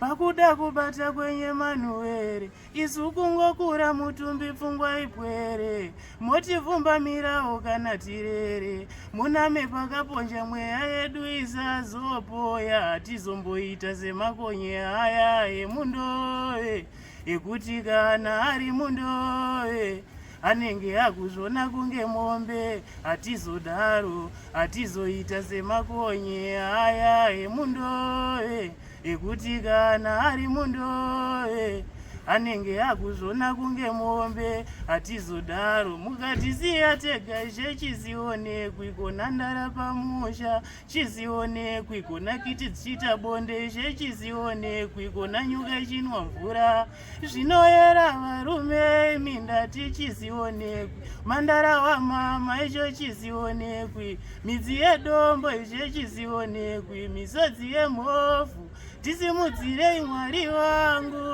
pakuda kubata kwenye manuwere isu kungokura mutumbi pfungwa ipwere motivhumbamirawo kana tirere muname pakaponja mweya yedu isazopoya hatizomboita semakonye aya emundowe ekuti kana ari mundowe anenge akuzvona kunge mombe hatizodaro hatizoita semakonye aya emundowe ekuti kana ari mundowe anenge akuzvona kunge mombe hatizodaro mukatisiya tega ishe chizionekwi kona ndara pamusha chizionekwi kona kiti dzichita bonde ishe chizionekwi kona nyuka ichinwa mvura zvinoyera varume mindati chizionekwi mandara wamama icho chizionekwi midzi yedombo ishe chizionekwi misodzi yemhofu tisimudzirei mwari wangu